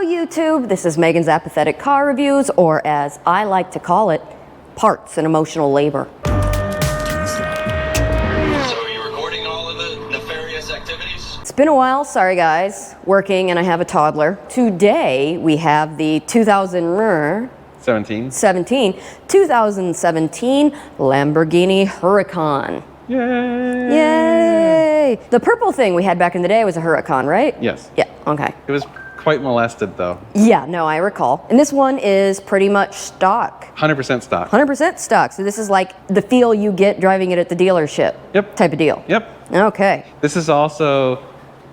YouTube. This is Megan's Apathetic Car Reviews, or as I like to call it, parts and emotional labor. So are you recording all of the nefarious activities? It's been a while, sorry guys, working and I have a toddler. Today we have the 2017 Lamborghini Huracan. Yay! Yay! The purple thing we had back in the day was a Huracan, right? Yes. Yeah, okay. It was quite molested though. Yeah, no, I recall. And this one is pretty much stock. 100% stock. 100% stock. So this is like the feel you get driving it at the dealership. Yep. Type of deal. Yep. Okay. This is also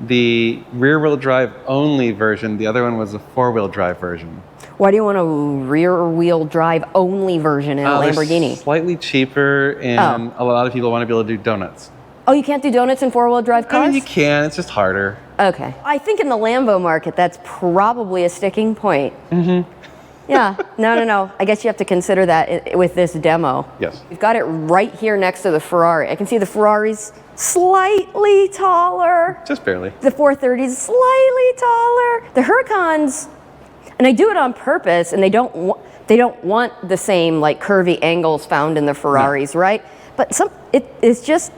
the rear-wheel drive only version. The other one was a four-wheel drive version. Why do you want a rear-wheel drive only version in a Lamborghini? They're slightly cheaper, and a lot of people want to be able to do donuts. Oh, you can't do donuts in four-wheel drive cars? I mean, you can. It's just harder. Okay. I think in the Lambo market, that's probably a sticking point. Mm-hmm. Yeah. No. I guess you have to consider that with this demo. Yes. We've got it right here next to the Ferrari. I can see the Ferrari's slightly taller. Just barely. The 430's slightly taller. The Huracans, and I do it on purpose, and they don't want the same like curvy angles found in the Ferraris, right? But it's just,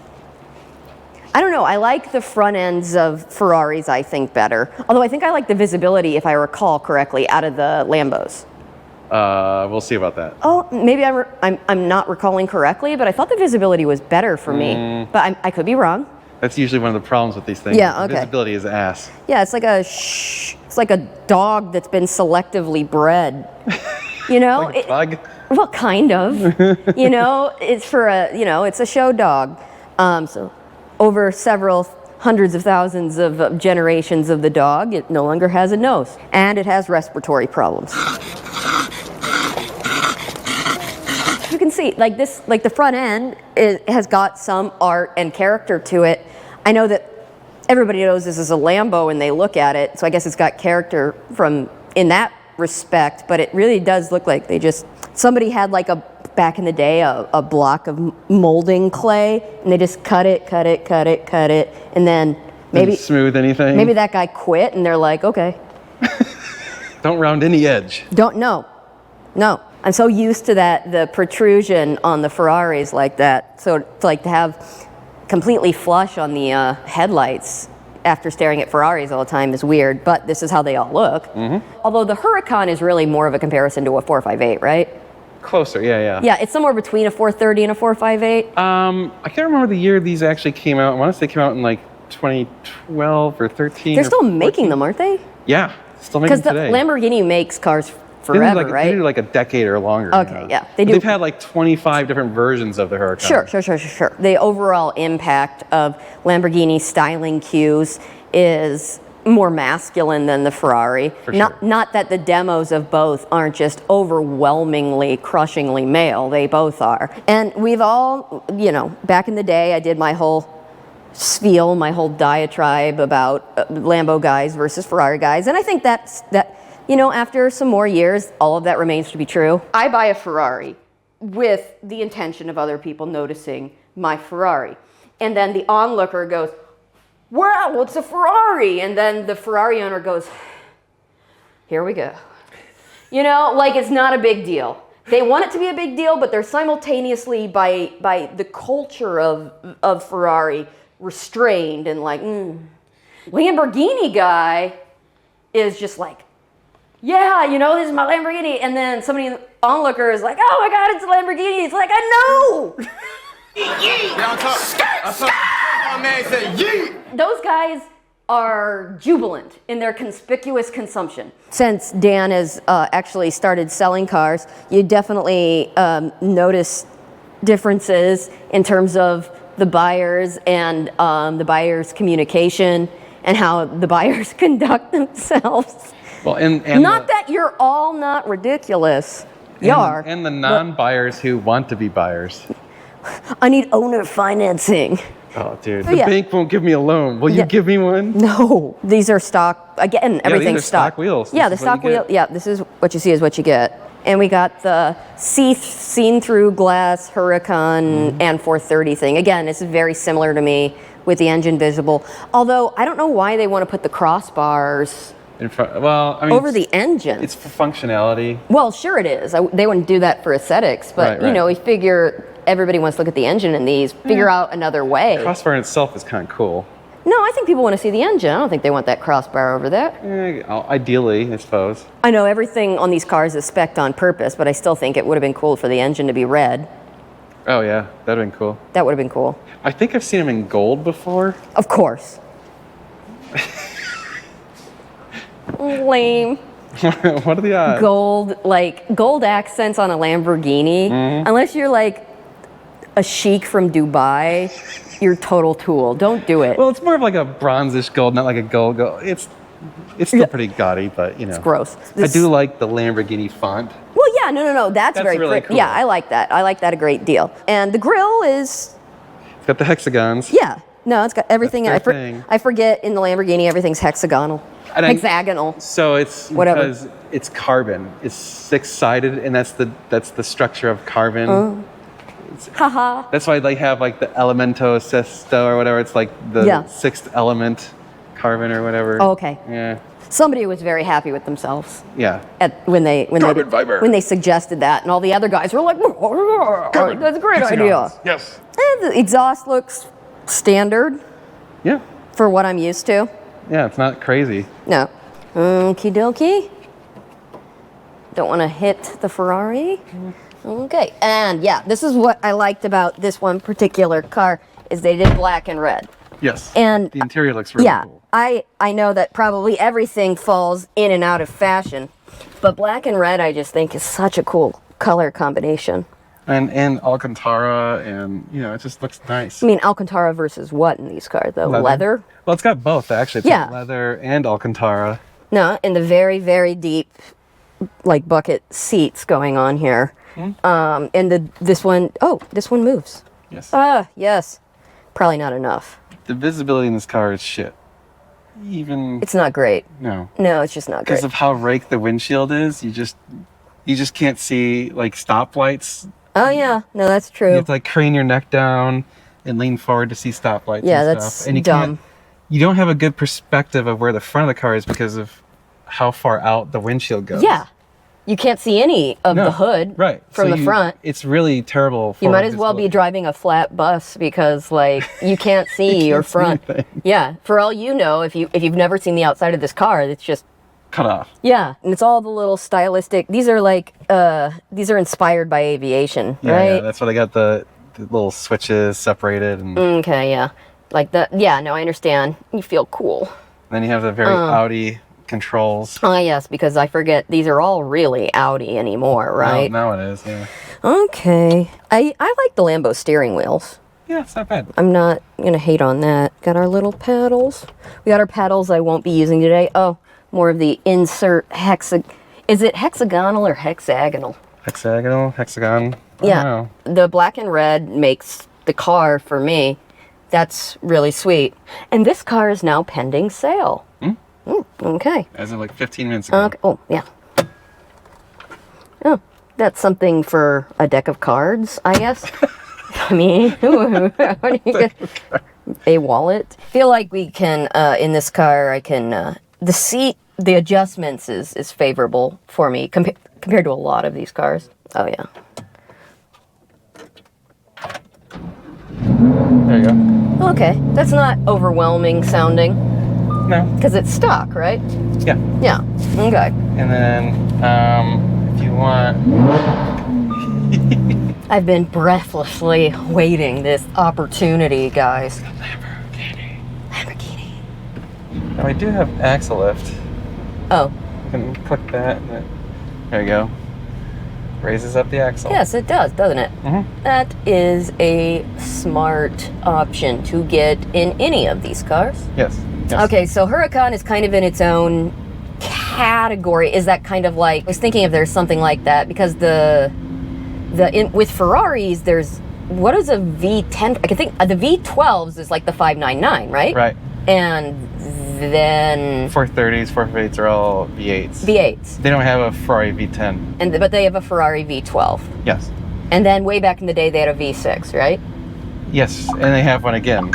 I don't know, I like the front ends of Ferraris, I think, better. Although I think I like the visibility, if I recall correctly, out of the Lambos. We'll see about that. Oh, maybe I'm not recalling correctly, but I thought the visibility was better for me. But I could be wrong. That's usually one of the problems with these things. Yeah, okay. Visibility is ass. Yeah, it's like a dog that's been selectively bred. You know? Like a pug? Well, kind of. You know, it's for it's a show dog. So over several hundreds of thousands of generations of the dog, it no longer has a nose. And it has respiratory problems. You can see, like the front end has got some art and character to it. I know that everybody knows this is a Lambo and they look at it, so I guess it's got character in that respect, but it really does look like somebody had like back in the day, a block of molding clay, and they just cut it, and then maybe Didn't smooth anything. Maybe that guy quit, and they're like, okay. Don't round any edge. No. I'm so used to the protrusion on the Ferraris like that. So it's like to have completely flush on the headlights after staring at Ferraris all the time is weird, but this is how they all look. Mm-hmm. Although the Huracan is really more of a comparison to a 458, right? Closer, yeah. Yeah, it's somewhere between a 430 and a 458. I can't remember the year these actually came out. I want to say they came out in like 2012 or 13. They're still making them, aren't they? Yeah, still making them today. Because the Lamborghini makes cars forever, right? They do like a decade or longer. Okay, yeah. They've had like 25 different versions of the Huracan. Sure. The overall impact of Lamborghini styling cues is more masculine than the Ferrari. Not that the demos of both aren't just overwhelmingly, crushingly male. They both are. And we've all, back in the day, I did my whole spiel, my whole diatribe about Lambo guys versus Ferrari guys. And I think that after some more years, all of that remains to be true. I buy a Ferrari with the intention of other people noticing my Ferrari. And then the onlooker goes, wow, it's a Ferrari. And then the Ferrari owner goes, here we go. It's not a big deal. They want it to be a big deal, but they're simultaneously, by the culture of Ferrari, restrained and like, Lamborghini guy is just like, yeah, this is my Lamborghini. And then somebody, onlooker, is like, oh my God, it's a Lamborghini. It's like, I know. Those guys are jubilant in their conspicuous consumption. Since Dan has actually started selling cars, you definitely notice differences in terms of the buyers and the buyers' communication and how the buyers conduct themselves. Well, and not that you're all not ridiculous. You are. And the non-buyers who want to be buyers. I need owner financing. Oh, dude. The bank won't give me a loan. Will you give me one? No. These are stock. Again, everything's these are stock wheels. Yeah, the stock wheel. Yeah, this is what you see is what you get. And we got the seen-through glass Huracan and 430 thing. Again, this is very similar to me with the engine visible. Although, I don't know why they want to put the crossbars in front. Well, I mean, over the engine. It's for functionality. Well, sure it is. They wouldn't do that for aesthetics, but Right. you know, we figure everybody wants to look at the engine in these. Figure out another way. Crossbar in itself is kind of cool. No, I think people want to see the engine. I don't think they want that crossbar over there. Ideally, I suppose. I know everything on these cars is spec'd on purpose, but I still think it would have been cool for the engine to be red. Oh yeah, that'd have been cool. That would have been cool. I think I've seen them in gold before. Of course. Lame. What are the odds? Gold accents on a Lamborghini. Unless you're like a sheik from Dubai, you're total tool. Don't do it. Well, it's more of like a bronzish gold, not like a gold. It's still pretty gaudy, but you know. It's gross. I do like the Lamborghini font. Well, yeah, no. That's very really pretty. cool. Yeah, I like that. I like that a great deal. And the grille is, It's got the hexagons. yeah. No, it's got everything. That's their thing. I forget in the Lamborghini everything's hexagonal. And Hexagonal. So it's Whatever. because it's carbon. It's six-sided, and that's the structure of carbon. Haha. That's why they have like the elemento sesto or whatever. It's like the Yeah. sixth element carbon or whatever. Oh, okay. Yeah. Somebody was very happy with themselves Yeah. when they Carbon fiber. when they suggested that, and all the other guys were like, "That's a great idea." Yes. And the exhaust looks standard Yeah. for what I'm used to. Yeah. It's not crazy. No. Okie dokie. Don't want to hit the Ferrari. Okay. And yeah, this is what I liked about this one particular car is they did black and red. Yes. And the interior looks really yeah, cool. I know that probably everything falls in and out of fashion, but black and red I just think is such a cool color combination. And Alcantara, and you know, it just looks nice. I mean, Alcantara versus what in these cars though? Leather? Well, it's got both actually. It's Yeah. got leather and Alcantara. No, in the very, very deep, like bucket seats going on here. And this one moves. Yes. Yes. Probably not enough. The visibility in this car is shit. Even It's not great. no, No, it's just not because great. of how raked the windshield is, you just can't see like stoplights. Oh yeah, no, that's You true. have to like crane your neck down and lean forward to see stoplights. Yeah, and that's stuff. And you dumb. You don't have a good perspective of where the front of the car is because of how far out the windshield goes. Yeah. You can't see any of No, the hood right from So the front. It's really terrible. You for might as well be visibility. driving a flat bus because like you can't see your see front. anything. Yeah, for all you know, if you've never seen the outside of this car, it's just Cut off. yeah, and it's all the little stylistic. These are like these are inspired by aviation, Yeah, right? yeah, that's why they got the little switches separated, and Okay, yeah. Like that. Yeah, no, I understand. You feel cool. then you have the very Audi controls. Ah, yes, because I forget these are all really Audi anymore, right? Now it is, yeah. Okay. I like the Lambo steering wheels. Yeah, it's not bad. I'm not gonna hate on that. Got our little paddles. We got our paddles I won't be using today. Oh, more of the insert Is it hexagonal or hexagonal? Hexagon. I Yeah. don't know. The black and red makes the car for me. That's really sweet. And this car is now pending sale. Okay. As of like 15 minutes ago. Okay. Oh, yeah. Oh, that's something for a deck of cards, I guess. I mean, what do you get? A wallet. Feel like we can, in this car, I can, the seat, the adjustments is favorable for me compared to a lot of these cars. Oh, yeah. There you go. Okay. That's not overwhelming sounding No. because it's stock, right? Yeah. Yeah. Okay. And then, if you want, I've been breathlessly waiting this opportunity, guys. Lamborghini. now we do have axle lift. Oh, You can click that, and there you go. Raises up the axle. yes, it does, doesn't it? Mm-hmm. That is a smart option to get in any of these cars. Yes. Okay, so Huracan is kind of in its own category. Is that kind of like, I was thinking if there's something like that because with Ferraris, there's, what is a V10? I can think the V12s is like the 599, right? Right. And then 430s, 458s are all V8s. V8s. They don't have a Ferrari V10. But they have a Ferrari V12. Yes. And then way back in the day, they had a V6, right? Yes, and they have one again.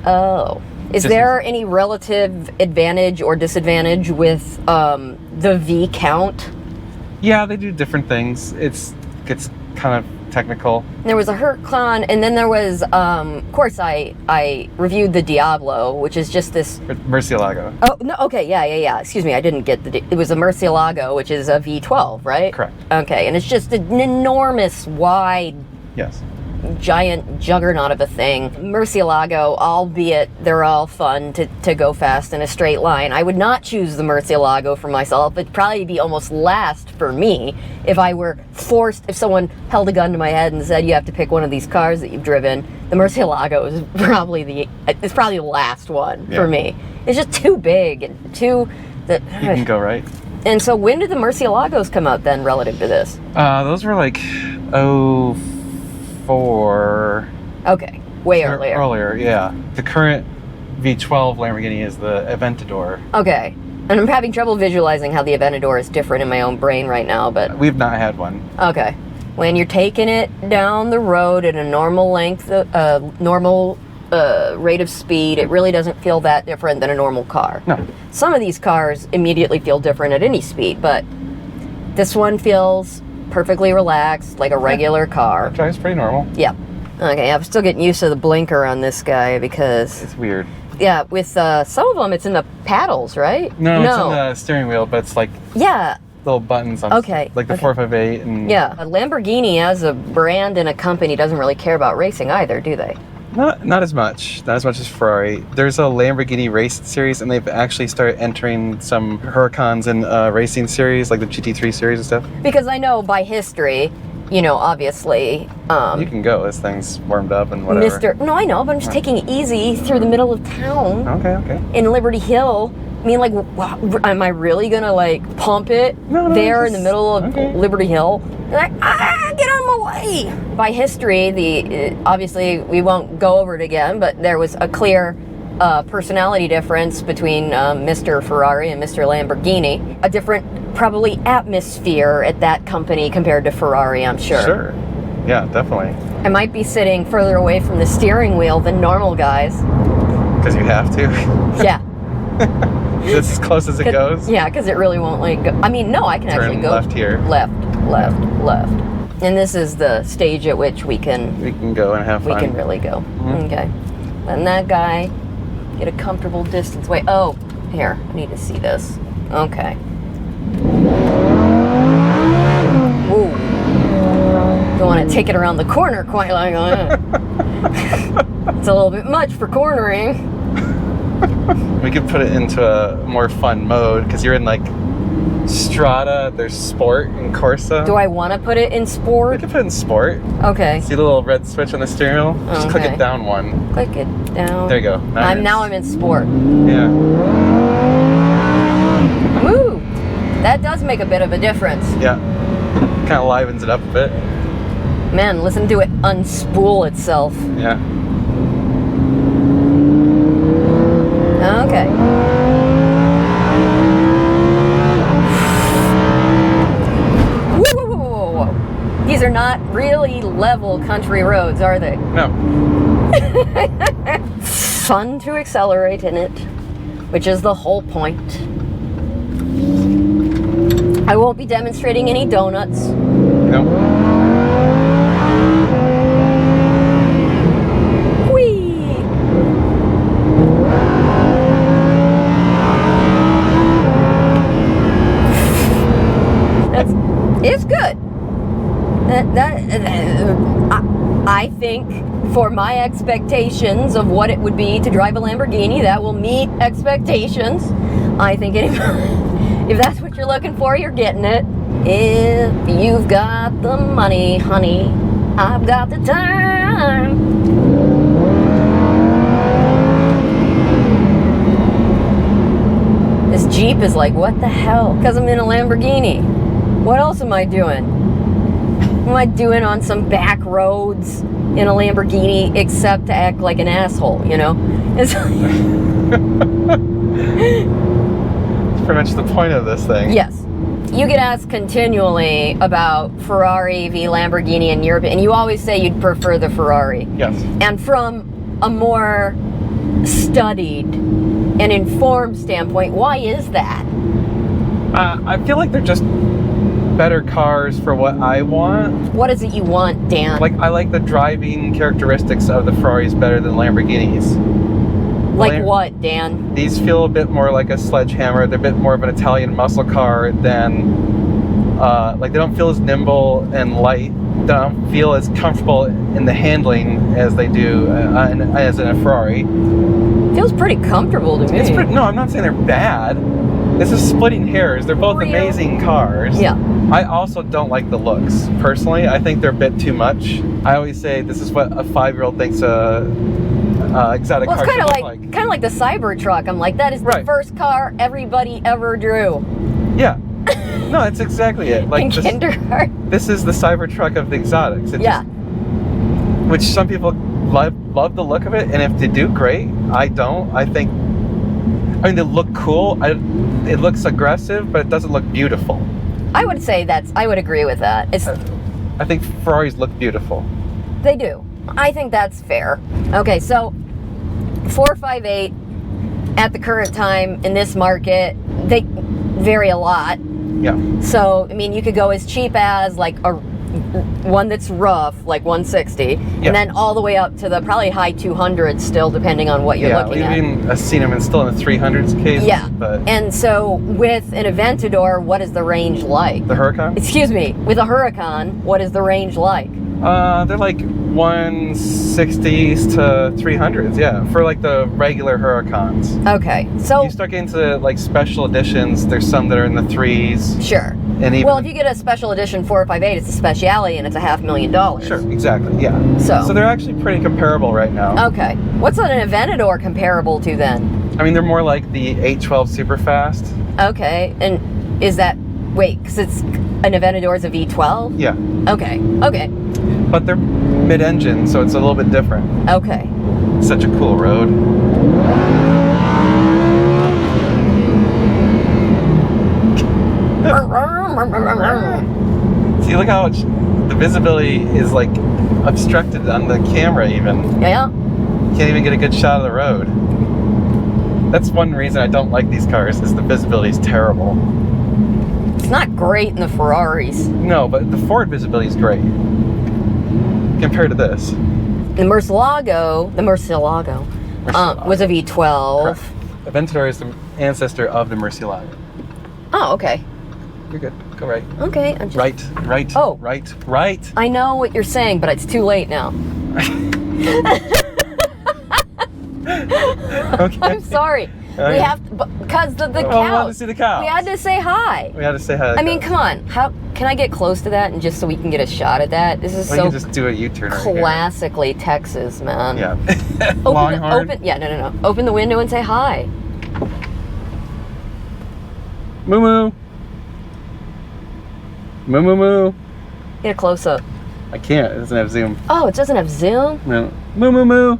Oh, Is there any relative advantage or disadvantage with the V count? Yeah, they do different things. It gets kind of technical. There was a Huracan, and then there was, of course, I reviewed the Diablo, which is just this... Murcielago. Oh, no, okay, yeah. Excuse me, I didn't get it was a Murcielago, which is a V12, right? Correct. Okay, and it's just an enormous, wide... Yes. Giant juggernaut of a thing. Murcielago, albeit they're all fun to go fast in a straight line. I would not choose the Murcielago for myself. It'd probably be almost last for me if I were forced, if someone held a gun to my head and said, you have to pick one of these cars that you've driven. The Murcielago is probably the last one for me. It's just too big and too... You can go right. And so when did the Murcielagos come out then relative to this? Those were like, 04. Okay, way earlier. Earlier, yeah. The current V12 Lamborghini is the Aventador. Okay, and I'm having trouble visualizing how the Aventador is different in my own brain right now, but... We've not had one. Okay. When you're taking it down the road at a normal length, normal rate of speed, it really doesn't feel that different than a normal car. No. Some of these cars immediately feel different at any speed, but this one feels perfectly relaxed, like a regular car. It drives pretty normal. Yeah. Okay, I'm still getting used to the blinker on this guy because... It's weird. Yeah, with some of them, it's in the paddles, right? No, it's in the steering wheel, but it's like... Yeah. Little buttons on like the 458 and... Yeah. Lamborghini as a brand and a company doesn't really care about racing either, do they? Not as much. Not as much as Ferrari. There's a Lamborghini race series, and they've actually started entering some Huracans in racing series, like the GT3 series and stuff. Because I know by history, you know, obviously... you can go. This thing's warmed up and whatever. No, I know, but I'm just taking it easy through the middle of town. Okay. In Liberty Hill. I mean, like, am I really going to, like, pump it in the middle of Liberty Hill? Like, get on my way! By history, obviously, we won't go over it again, but there was a clear personality difference between Mr. Ferrari and Mr. Lamborghini. A different, probably, atmosphere at that company compared to Ferrari, I'm sure. Sure. Yeah, definitely. I might be sitting further away from the steering wheel than normal guys. Because you have to? Yeah. It's as close as it goes? Yeah, because it really won't like go. I mean, no, I can actually go left here. Left. And this is the stage at which we can go and have fun. We can really go. Okay. And that guy get a comfortable distance away. Oh, here, I need to see this. Okay. Ooh. Don't want to take it around the corner quite like that. It's a little bit much for cornering. We could put it into a more fun mode because you're in like Strada, there's Sport and Corsa. Do I want to put it in Sport? We could put it in Sport. Okay. See the little red switch on the steering wheel? Just click it down one. Click it down. There you go. Nice. Now I'm in Sport. Yeah. Woo! That does make a bit of a difference. Yeah. Kind of livens it up a bit. Man, listen to it unspool itself. Yeah. Okay. Whoa. These are not really level country roads, are they? No. Fun to accelerate in it, which is the whole point. I won't be demonstrating any donuts. No. It's good. I think for my expectations of what it would be to drive a Lamborghini, that will meet expectations. I think if that's what you're looking for, you're getting it. If you've got the money, honey, I've got the time. This Jeep is like, what the hell? Because I'm in a Lamborghini. What else am I doing? What am I doing on some back roads in a Lamborghini except to act like an asshole, you know? It's pretty much the point of this thing. Yes. You get asked continually about Ferrari v Lamborghini in Europe, and you always say you'd prefer the Ferrari. Yes. And from a more studied and informed standpoint, why is that? I feel like they're just better cars for what I want. What is it you want, Dan? Like, I like the driving characteristics of the Ferraris better than Lamborghinis. Like what, Dan? These feel a bit more like a sledgehammer. They're a bit more of an Italian muscle car than, like, they don't feel as nimble and light. They don't feel as comfortable in the handling as they do as in a Ferrari. Feels pretty comfortable to me. No, I'm not saying they're bad. This is splitting hairs. They're both amazing cars. Yeah. I also don't like the looks. Personally, I think they're a bit too much. I always say this is what a 5-year-old thinks a exotic car should look like. Kind of like the Cybertruck. I'm like, that is the first car everybody ever drew. Yeah. No, that's exactly it. Like in kindergarten. This is the Cybertruck of the exotics. Which some people love the look of it, and if they do, great. I don't. I mean, they look cool. It looks aggressive, but it doesn't look beautiful. I would say I would agree with that. I think Ferraris look beautiful. They do. I think that's fair. Okay, so 458 at the current time in this market, they vary a lot. Yeah. So, I mean, you could go as cheap as like a one that's rough, like 160, and then all the way up to the probably high 200s still, depending on what you're looking at. Yeah, I've seen them still in the 300s case. Yeah, but and so with an Aventador, what is the range like? The Huracan? Excuse me, with a Huracan, what is the range like? They're like 160s to 300s, yeah, for like the regular Huracans. Okay, so you start getting to like special editions, there's some that are in the 3s. Sure. And even, well, if you get a special edition 458, it's a speciality and it's $500,000. Sure, exactly, yeah. So they're actually pretty comparable right now. Okay. What's an Aventador comparable to then? I mean, they're more like the 812 Superfast. Okay, and is that, wait, because it's an Aventador is a V12? Yeah. Okay. But they're mid-engine, so it's a little bit different. Okay. Such a cool road. See, look how much the visibility is like obstructed on the camera even. Yeah. You can't even get a good shot of the road. That's one reason I don't like these cars, is the visibility is terrible. It's not great in the Ferraris. No, but the Ford visibility is great compared to this. The Murcielago was a V12. Correct. Aventador is the ancestor of the Murcielago. Oh, okay. You're good. Go right. Okay. Right. Oh. Right. I know what you're saying, but it's too late now. Okay. I'm sorry. We have to, because the cows. We wanted to see the cows. We had to say hi. We had to say hi. I mean, come on. How can I get close to that and just so we can get a shot at that? This is you so can just do a U-turn right here. classically Texas, man. Yeah. Open. Yeah, no. Open the window and say hi. Moo moo. Moo moo moo. Get a close up. I can't. It doesn't have zoom. Oh, it doesn't have zoom? No. Moo moo moo.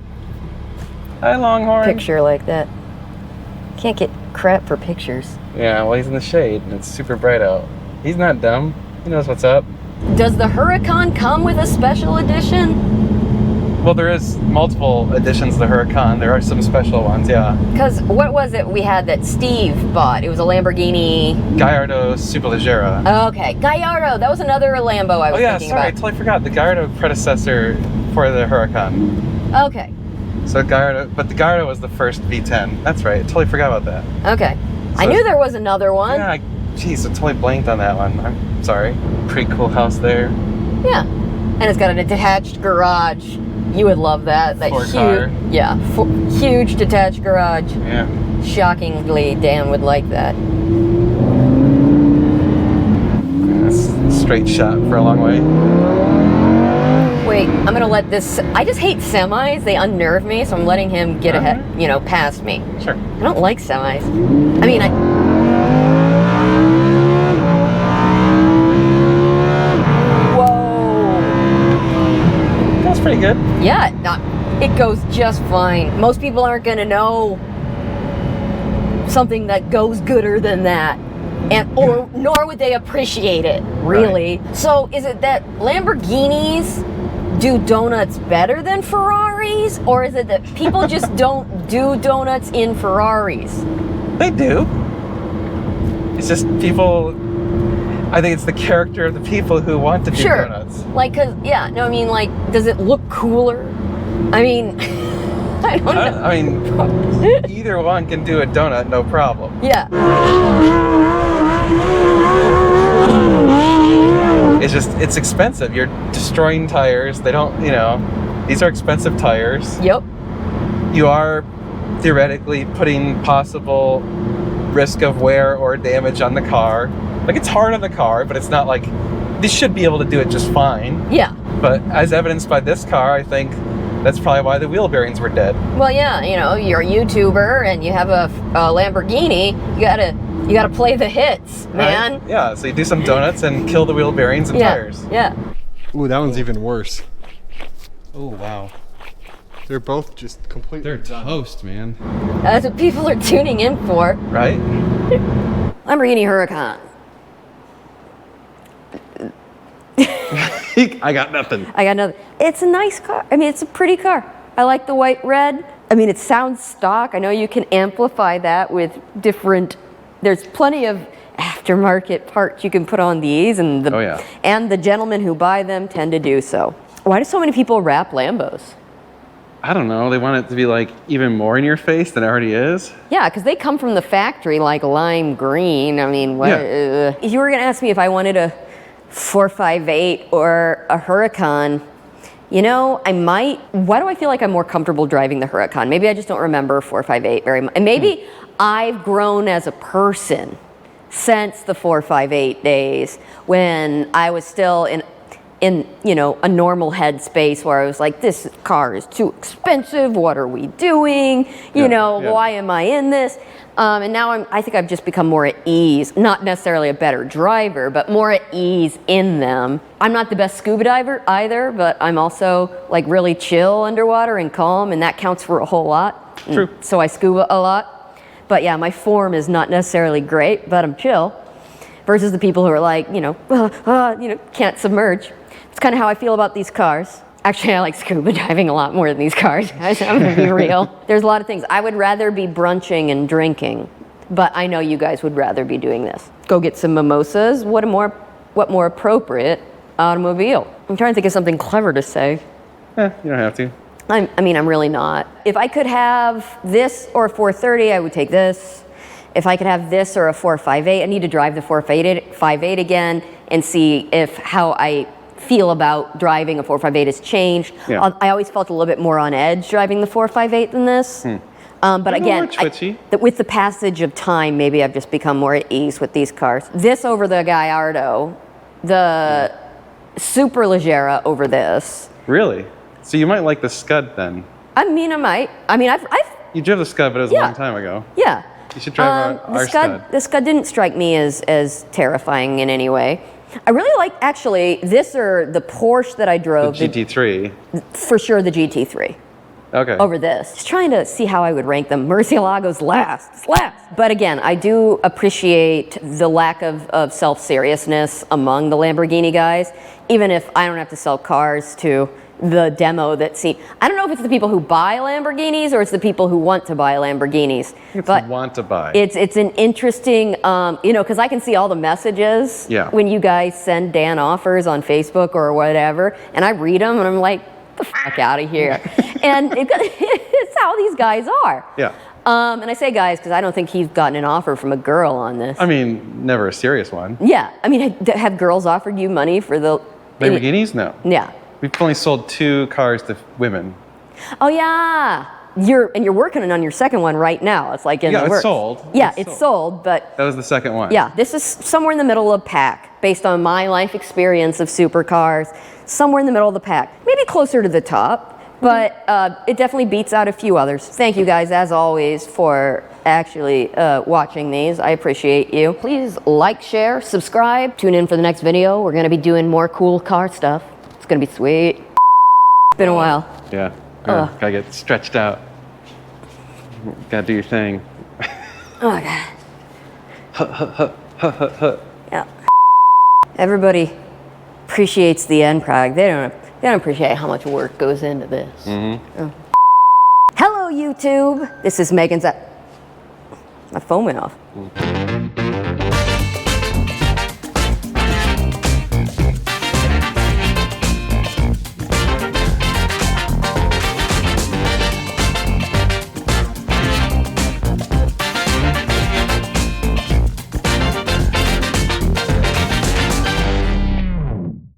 Hi, Longhorn. Picture like that. Can't get crap for pictures. Yeah, well, he's in the shade and it's super bright out. He's not dumb. He knows what's up. Does the Huracan come with a special edition? Well, there is multiple editions of the Huracan. There are some special ones, yeah. Because what was it we had that Steve bought? It was a Lamborghini... Gallardo Superleggera. Okay, Gallardo. That was another Lambo I was thinking sorry, I about. totally forgot. The Gallardo predecessor for the Huracan. Okay. So Gallardo, but the Gallardo was the first V10. That's right. I totally forgot about that. Okay. So I knew there was another one. Yeah, geez, I totally blanked on that one. I'm sorry. Pretty cool house there. Yeah. And it's got a detached garage. You would love that. That Ford huge, car. yeah, huge detached garage. Yeah. Shockingly, Dan would like that. That's a straight shot for a long way. Wait, I'm gonna let this. I just hate semis. They unnerve me, so I'm letting him get ahead. Past me. Sure. I don't like semis. I mean, Whoa. That's pretty good. Yeah, it goes just fine. Most people aren't gonna know something that goes gooder than that, nor would they appreciate it, really. Right. So is it that Lamborghinis do donuts better than Ferraris, or is it that people just don't do donuts in Ferraris? They do. It's just people. I think it's the character of the people who want to do donuts. Like, cause yeah, no, I mean, like, does it look cooler? I mean, I don't know. I mean, either one can do a donut, no problem. Yeah. It's just, it's expensive. You're destroying tires. They don't, these are expensive tires. Yep. You are theoretically putting possible risk of wear or damage on the car. Like, it's hard on the car, but it's not like, they should be able to do it just fine. Yeah. But as evidenced by this car, I think that's probably why the wheel bearings were dead. Well, yeah, you're a YouTuber and you have a Lamborghini, you gotta play the hits, man. Right? Yeah, so you do some donuts and kill the wheel bearings and tires. Yeah. Ooh, that one's even worse. Oh, wow. They're both just completely done. Toast, man. That's what people are tuning in for. Right? Lamborghini Huracan. I got nothing. It's a nice car. I mean, it's a pretty car. I like the white red. I mean, it sounds stock. I know you can amplify that with different, there's plenty of aftermarket parts you can put on these, and the gentlemen who buy them tend to do so. Why do so many people wrap Lambos? I don't know. They want it to be like even more in your face than it already is. Yeah, because they come from the factory like lime green. I mean, what? Yeah. If you were going to ask me if I wanted a 458 or a Huracan, I might. Why do I feel like I'm more comfortable driving the Huracan? Maybe I just don't remember 458 very much. And maybe I've grown as a person since the 458 days when I was still in a normal headspace where I was like, this car is too expensive. What are we doing? Why am I in this? And now I think I've just become more at ease. Not necessarily a better driver, but more at ease in them. I'm not the best scuba diver either, but I'm also like really chill underwater and calm, and that counts for a whole lot. True. So I scuba a lot. But yeah, my form is not necessarily great, but I'm chill. Versus the people who are like, can't submerge. It's kind of how I feel about these cars. Actually, I like scuba diving a lot more than these cars, guys. I'm gonna be real. There's a lot of things. I would rather be brunching and drinking, but I know you guys would rather be doing this. Go get some mimosas. What more appropriate automobile? I'm trying to think of something clever to say. You don't have to. I'm really not. If I could have this or a 430, I would take this. If I could have this or a 458, I need to drive the 458 again and see how I feel about driving a 458 has changed. Yeah. I always felt a little bit more on edge driving the 458 than this. But again, with the passage of time, maybe I've just become more at ease with these cars. This over the Gallardo, the Superleggera over this. Really? So you might like the Scud then? I might. I've You drove the Scud, but it was a long time ago. Yeah. You should drive our Scud. The Scud didn't strike me as terrifying in any way. I really like, actually, this or the Porsche that I drove. The GT3. For sure, the GT3. Okay. Over this. Just trying to see how I would rank them. Murcielago's last. It's last. But again, I do appreciate the lack of self-seriousness among the Lamborghini guys, even if I don't have to sell cars to the demo that see. I don't know if it's the people who buy Lamborghinis or it's the people who want to buy Lamborghinis. But want to buy. It's an interesting, because I can see all the messages when you guys send Dan offers on Facebook or whatever, and I read them and I'm like, the fuck out of here. And it's how these guys are. Yeah. And I say guys because I don't think he's gotten an offer from a girl on this. I mean, never a serious one. Yeah. I mean, have girls offered you money for the Lamborghinis? No. Yeah. We've only sold 2 cars to women. Oh yeah, you're working on your second one right now. It's like in the works. It's sold. Yeah, it's sold, but that was the second one. Yeah, this is somewhere in the middle of the pack based on my life experience of supercars. Somewhere in the middle of the pack, maybe closer to the top, but it definitely beats out a few others. Thank you guys, as always, for actually watching these. I appreciate you. Please like, share, subscribe. Tune in for the next video. We're gonna be doing more cool car stuff. It's gonna be sweet. It's been a while. Yeah. Gotta get stretched out. Gotta do your thing. Oh God. Yeah. Everybody appreciates the end product. They They don't appreciate how much work goes into this. Oh. Hello, YouTube. This is Megan's. My phone went off.